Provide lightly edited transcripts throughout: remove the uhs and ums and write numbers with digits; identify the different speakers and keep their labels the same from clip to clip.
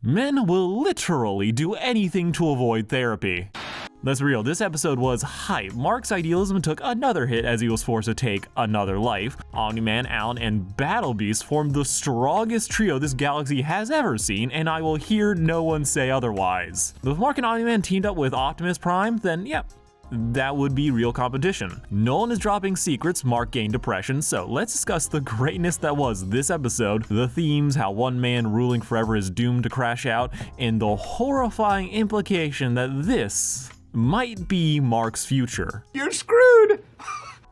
Speaker 1: Men will literally do anything to avoid therapy. Let's be real, this episode was hype. Mark's idealism took another hit as he was forced to take another life. Omni-Man, Alan, and Battle Beast formed the strongest trio this galaxy has ever seen, and I will hear no one say otherwise. If Mark and Omni-Man teamed up with Optimus Prime, then yep, that would be real competition. Nolan is dropping secrets, Mark gained depression, so let's discuss the greatness that was this episode, the themes, how one man ruling forever is doomed to crash out, and the horrifying implication that this might be Mark's future.
Speaker 2: You're screwed!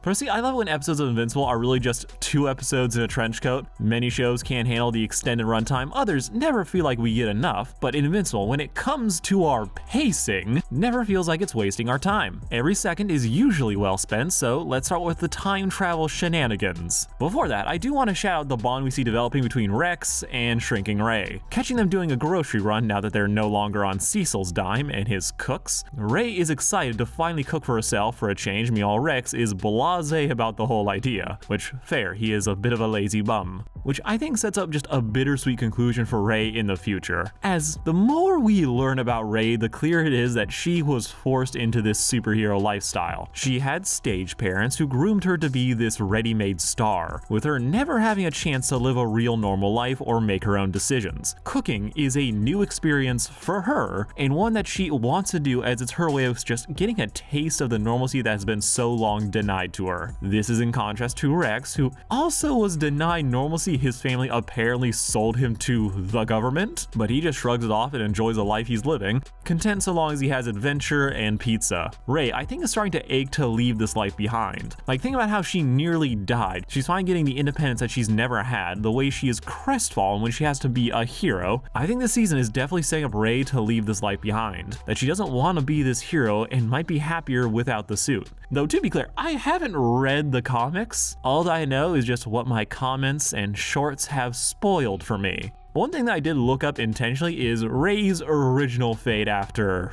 Speaker 1: Personally, I love when episodes of Invincible are really just 2 episodes in a trench coat. Many shows can't handle the extended runtime, others never feel like we get enough, but in Invincible, when it comes to our pacing, never feels like it's wasting our time. Every second is usually well spent, so let's start with the time travel shenanigans. Before that, I do want to shout out the bond we see developing between Rex and Shrinking Rae. Catching them doing a grocery run now that they're no longer on Cecil's dime and his cooks. Rae is excited to finally cook for herself for a change, meanwhile Rex is blasé about the whole idea, which, fair, he is a bit of a lazy bum. Which I think sets up just a bittersweet conclusion for Rae in the future, as the more we learn about Rae, the clearer it is that she was forced into this superhero lifestyle. She had stage parents who groomed her to be this ready-made star, with her never having a chance to live a real normal life or make her own decisions. Cooking is a new experience for her, and one that she wants to do as it's her way of just getting a taste of the normalcy that has been so long denied to her. This is in contrast to Rex, who also was denied normalcy. His family apparently sold him to the government, but he just shrugs it off and enjoys the life he's living, content so long as he has adventure and pizza. Rae, I think, is starting to ache to leave this life behind. Like, think about how she nearly died. She's finally getting the independence that she's never had, the way she is crestfallen when she has to be a hero. I think this season is definitely setting up Rae to leave this life behind, that she doesn't want to be this hero and might be happier without the suit. Though, to be clear, I haven't read the comics. All that I know is just what my comments and shorts have spoiled for me. One thing that I did look up intentionally is Rae's original fate after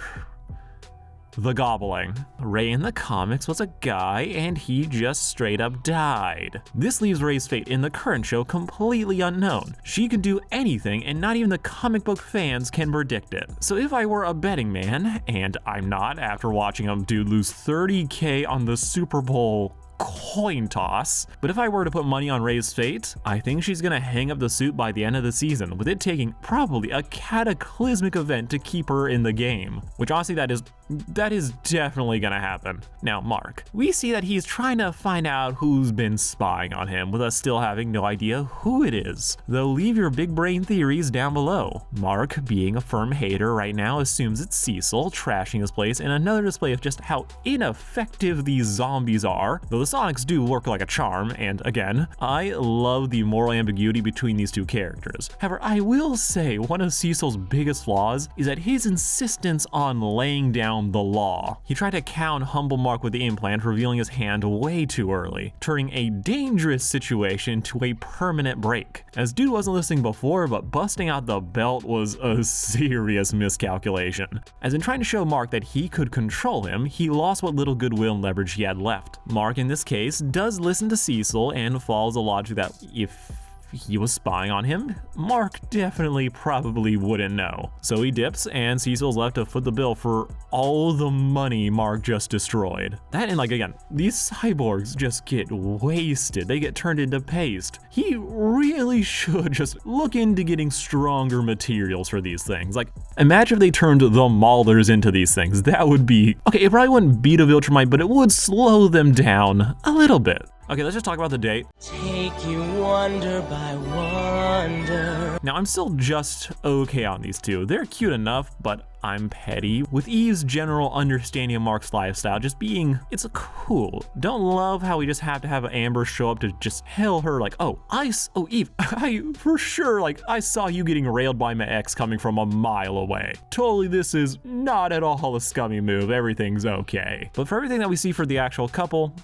Speaker 1: the gobbling. Rae in the comics was a guy and he just straight up died. This leaves Rae's fate in the current show completely unknown. She can do anything and not even the comic book fans can predict it. So if I were a betting man, and I'm not after watching a dude lose $30K on the Super Bowl coin toss, but if I were to put money on Rae's fate, I think she's gonna hang up the suit by the end of the season, with it taking probably a cataclysmic event to keep her in the game, which honestly that is definitely gonna happen. Now Mark, we see that he's trying to find out who's been spying on him, with us still having no idea who it is, though leave your big brain theories down below. Mark, being a firm hater right now, assumes it's Cecil trashing his place in another display of just how ineffective these zombies are, though the Sonics do work like a charm, and again, I love the moral ambiguity between these two characters. However, I will say one of Cecil's biggest flaws is that his insistence on laying down the law. He tried to cow humble Mark with the implant, revealing his hand way too early, turning a dangerous situation to a permanent break. As dude wasn't listening before, but busting out the belt was a serious miscalculation. As in trying to show Mark that he could control him, he lost what little goodwill and leverage he had left. Mark, in this case, does listen to Cecil and follows the logic that if he was spying on him, Mark definitely probably wouldn't know. So he dips and Cecil's left to foot the bill for all the money Mark just destroyed. That, and like again, these cyborgs just get wasted. They get turned into paste. He really should just look into getting stronger materials for these things. Like, imagine if they turned the Maulers into these things. That would be, okay, it probably wouldn't beat a Viltrumite, but it would slow them down a little bit. Okay, let's just talk about the date.
Speaker 3: Take you wonder by wonder.
Speaker 1: Now, I'm still just okay on these two. They're cute enough, but I'm petty. With Eve's general understanding of Mark's lifestyle just being, it's cool. Don't love how we just have to have Amber show up to just tell her like, oh Eve, I for sure, like, I saw you getting railed by my ex coming from a mile away. Totally, this is not at all a scummy move. Everything's okay. But for everything that we see for the actual couple,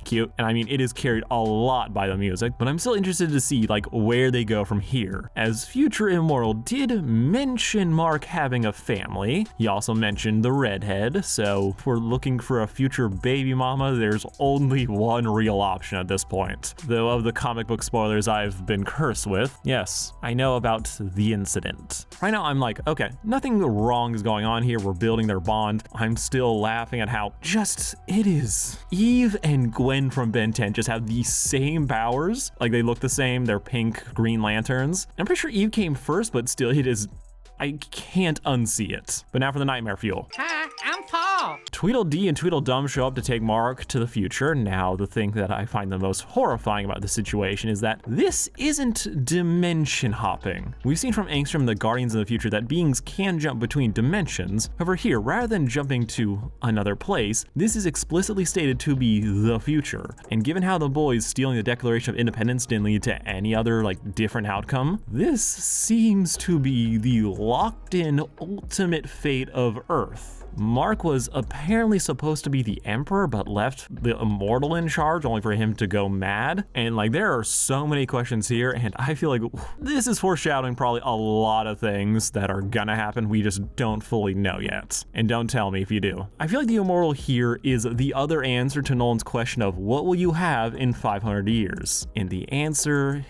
Speaker 1: cute. And I mean, it is carried a lot by the music, but I'm still interested to see like where they go from here. As future Immortal did mention Mark having a family. He also mentioned the redhead, so if we're looking for a future baby mama, there's only one real option at this point. Though of the comic book spoilers I've been cursed with, yes, I know about the incident. Right now I'm like, okay, nothing wrong is going on here, we're building their bond. I'm still laughing at how just it is. Eve and Gwen from Ben 10 just have the same powers, like they look the same, they're pink Green Lanterns. I'm pretty sure Eve came first, but still it is, I can't unsee it. But now for the nightmare fuel.
Speaker 2: Hi, I'm Paul.
Speaker 1: Tweedledee and Tweedledum show up to take Mark to the future. Now, the thing that I find the most horrifying about the situation is that this isn't dimension hopping. We've seen from Angstrom the Guardians of the Future that beings can jump between dimensions. However here, rather than jumping to another place, this is explicitly stated to be the future. And given how the boys stealing the Declaration of Independence didn't lead to any other like different outcome, this seems to be the locked-in ultimate fate of Earth. Mark was apparently supposed to be the Emperor, but left the Immortal in charge only for him to go mad. And like, there are so many questions here, and I feel like this is foreshadowing probably a lot of things that are gonna happen we just don't fully know yet. And don't tell me if you do. I feel like the Immortal here is the other answer to Nolan's question of what will you have in 500 years? And the answer,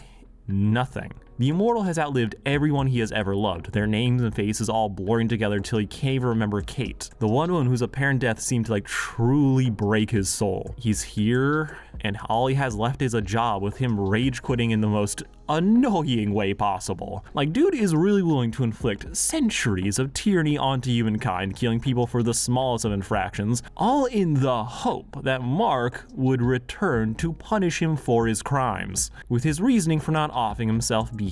Speaker 1: nothing. The Immortal has outlived everyone he has ever loved, their names and faces all blurring together until he can't even remember Kate, the one woman whose apparent death seemed to like truly break his soul. He's here, and all he has left is a job, with him rage quitting in the most annoying way possible. Like, dude is really willing to inflict centuries of tyranny onto humankind, killing people for the smallest of infractions, all in the hope that Mark would return to punish him for his crimes, with his reasoning for not offing himself being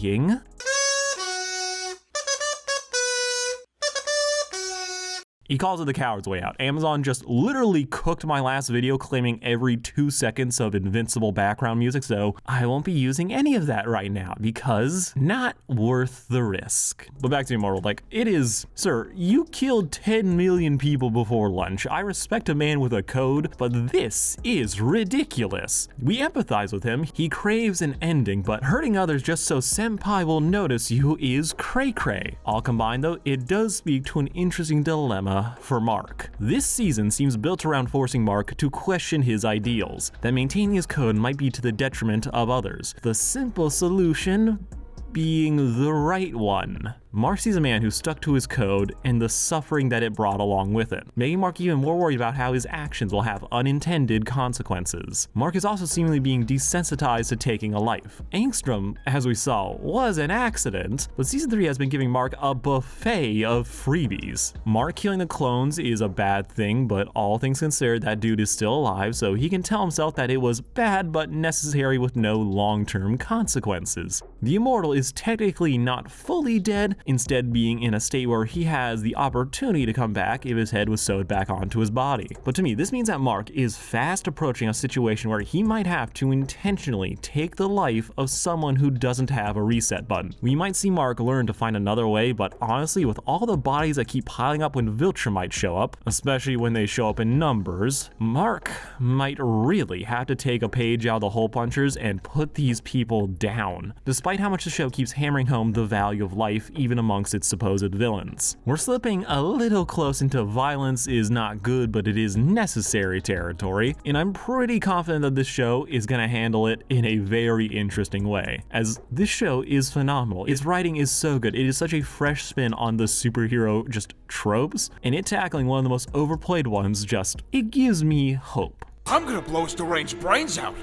Speaker 1: he calls it the coward's way out. Amazon just literally cooked my last video claiming every 2 seconds of Invincible background music, so I won't be using any of that right now because not worth the risk. But back to Immortal, like, it is, sir, you killed 10 million people before lunch. I respect a man with a code, but this is ridiculous. We empathize with him. He craves an ending, but hurting others just so Senpai will notice you is cray-cray. All combined though, it does speak to an interesting dilemma for Mark. This season seems built around forcing Mark to question his ideals, that maintaining his code might be to the detriment of others. The simple solution being the right one. Mark sees a man who stuck to his code and the suffering that it brought along with it, making Mark even more worried about how his actions will have unintended consequences. Mark is also seemingly being desensitized to taking a life. Angstrom, as we saw, was an accident, but Season 3 has been giving Mark a buffet of freebies. Mark killing the clones is a bad thing, but all things considered, that dude is still alive, so he can tell himself that it was bad but necessary with no long-term consequences. The Immortal is technically not fully dead, instead being in a state where he has the opportunity to come back if his head was sewed back onto his body. But to me, this means that Mark is fast approaching a situation where he might have to intentionally take the life of someone who doesn't have a reset button. We might see Mark learn to find another way, but honestly, with all the bodies that keep piling up when Viltrumite show up, especially when they show up in numbers, Mark might really have to take a page out of the hole punchers and put these people down, despite how much the show keeps hammering home the value of life even amongst its supposed villains. We're slipping a little close into violence is not good, but it is necessary territory, and I'm pretty confident that this show is gonna handle it in a very interesting way, as this show is phenomenal. Its writing is so good. It is such a fresh spin on the superhero just tropes, and it tackling one of the most overplayed ones just, it gives me hope.
Speaker 4: I'm gonna blow his deranged brains out,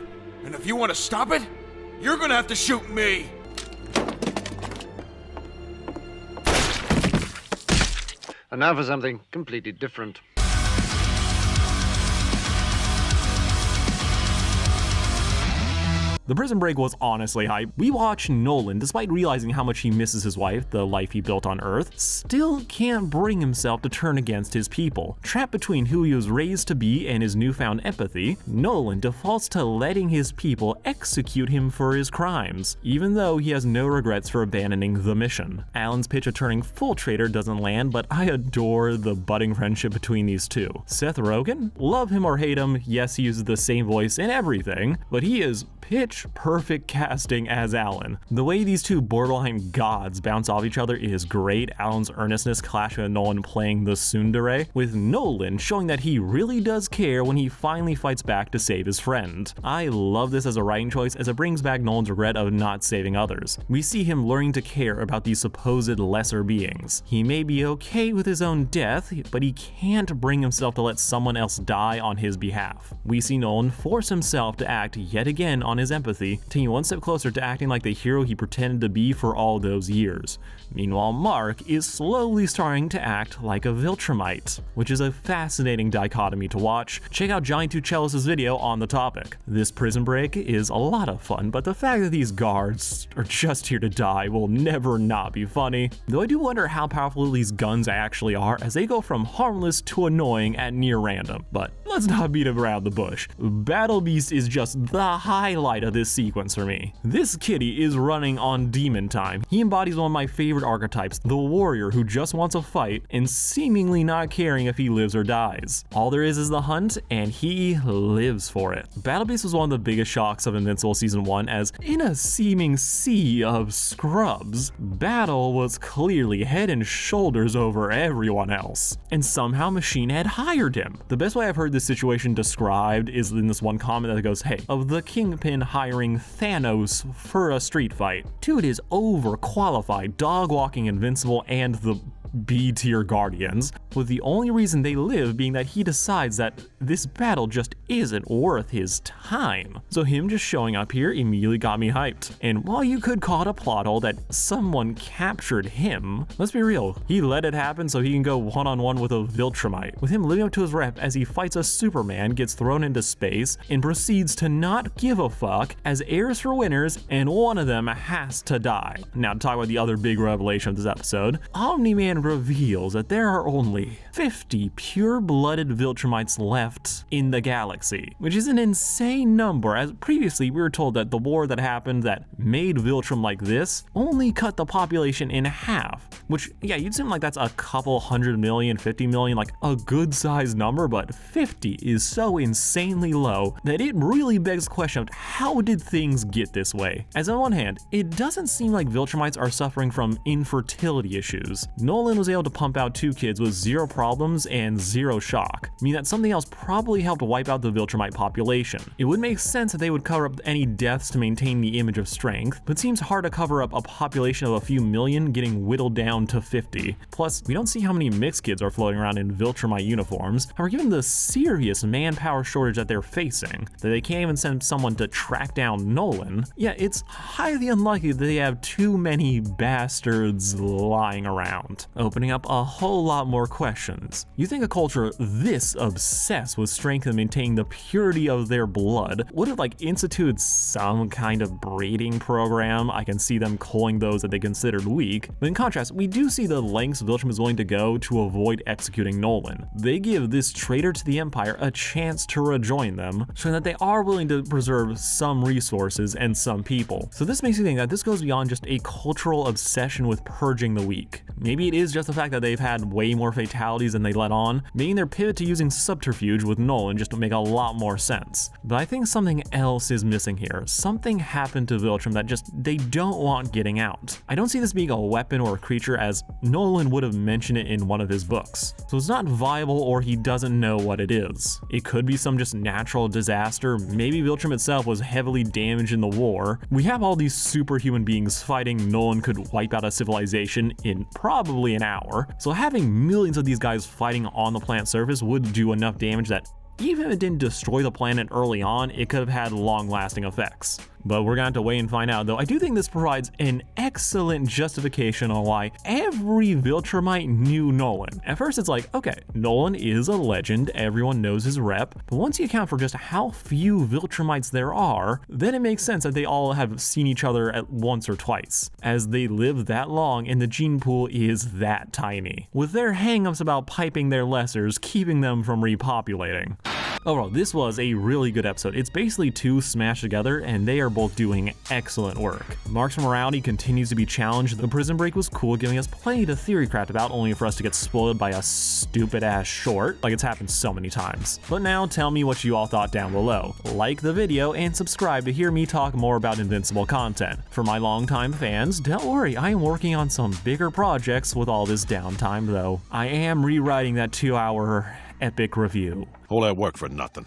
Speaker 4: and if you want to stop it, you're gonna have to shoot me!
Speaker 5: And now for something completely different.
Speaker 1: The prison break was honestly hype. We watch Nolan, despite realizing how much he misses his wife, the life he built on Earth, still can't bring himself to turn against his people. Trapped between who he was raised to be and his newfound empathy, Nolan defaults to letting his people execute him for his crimes, even though he has no regrets for abandoning the mission. Alan's pitch of turning full traitor doesn't land, but I adore the budding friendship between these two. Seth Rogen? Love him or hate him, yes, he uses the same voice in everything, but he is pitch perfect casting as Alan. The way these two borderline gods bounce off each other is great. Alan's earnestness clashing with Nolan playing the tsundere, with Nolan showing that he really does care when he finally fights back to save his friend. I love this as a writing choice as it brings back Nolan's regret of not saving others. We see him learning to care about these supposed lesser beings. He may be okay with his own death, but he can't bring himself to let someone else die on his behalf. We see Nolan force himself to act yet again on his empathy, taking one step closer to acting like the hero he pretended to be for all those years. Meanwhile, Mark is slowly starting to act like a Viltrumite, which is a fascinating dichotomy to watch. Check out Johnny Tuchelis' video on the topic. This prison break is a lot of fun, but the fact that these guards are just here to die will never not be funny. Though I do wonder how powerful these guns actually are, as they go from harmless to annoying at near random. But let's not beat around the bush. Battle Beast is just the highlight of this sequence for me. This kitty is running on demon time. He embodies one of my favorite archetypes, the warrior who just wants a fight and seemingly not caring if he lives or dies. All there is the hunt, and he lives for it. Battle Beast was one of the biggest shocks of Invincible Season 1, as in a seeming sea of scrubs, Battle was clearly head and shoulders over everyone else. And somehow Machine had hired him. The best way I've heard this situation described is in this one comment that goes, hey, of the Kingpin hiring Thanos for a street fight. Dude is overqualified, dog-walking Invincible and the B-tier Guardians, with the only reason they live being that he decides that this battle just isn't worth his time. So him just showing up here immediately got me hyped. And while you could call it a plot hole that someone captured him, let's be real, he let it happen so he can go one-on-one with a Viltrumite, with him living up to his rep as he fights a Superman, gets thrown into space, and proceeds to not give a fuck as heirs for winners, and one of them has to die. Now to talk about the other big revelation of this episode, Omni-Man reveals that there are only 50 pure-blooded Viltrumites left in the galaxy, which is an insane number, as previously we were told that the war that happened that made Viltrum like this only cut the population in half, which, yeah, you'd seem like that's a couple 100 million, 50 million, like a good-sized number, but 50 is so insanely low that it really begs the question of how did things get this way? As on one hand, it doesn't seem like Viltrumites are suffering from infertility issues. Nolan was able to pump out 2 kids with 0 problems and 0 shock, meaning that something else probably helped wipe out the Viltrumite population. It would make sense that they would cover up any deaths to maintain the image of strength, but it seems hard to cover up a population of a few million getting whittled down to 50. Plus, we don't see how many mixed kids are floating around in Viltrumite uniforms. However, given the serious manpower shortage that they're facing, that they can't even send someone to track down Nolan, yeah, it's highly unlikely that they have too many bastards lying around, opening up a whole lot more questions. You think a culture this obsessed with strength and maintaining the purity of their blood would have instituted some kind of breeding program? I can see them culling those that they considered weak, but in contrast, we do see the lengths Viltrum is willing to go to avoid executing Nolan. They give this traitor to the Empire a chance to rejoin them, showing that they are willing to preserve some resources and some people. So this makes me think that this goes beyond just a cultural obsession with purging the weak. Maybe it is just the fact that they've had way more fatalities than they let on, making their pivot to using subterfuge with Nolan just to make a lot more sense. But I think something else is missing here. Something happened to Viltrum that just they don't want getting out. I don't see this being a weapon or a creature, as Nolan would have mentioned it in one of his books. So it's not viable, or he doesn't know what it is. It could be some just natural disaster. Maybe Viltrum itself was heavily damaged in the war. We have all these superhuman beings fighting. Nolan could wipe out a civilization in probably an hour. So having millions of these guys fighting on the planet's surface would do enough damage that even if it didn't destroy the planet early on, it could have had long-lasting effects. But we're gonna have to wait and find out, though I do think this provides an excellent justification on why every Viltrumite knew Nolan. At first it's like, okay, Nolan is a legend, everyone knows his rep, but once you account for just how few Viltrumites there are, then it makes sense that they all have seen each other at once or twice, as they live that long and the gene pool is that tiny, with their hang-ups about piping their lessers keeping them from repopulating. Overall, this was a really good episode. It's basically two smashed together, and they are both doing excellent work. Mark's morality continues to be challenged. The prison break was cool, giving us plenty to theory craft about, only for us to get spoiled by a stupid-ass short, like it's happened so many times. But now, tell me what you all thought down below. Like the video and subscribe to hear me talk more about Invincible content. For my longtime fans, don't worry, I am working on some bigger projects with all this downtime, though. I am rewriting that 2-hour epic review.
Speaker 2: All that work for nothing.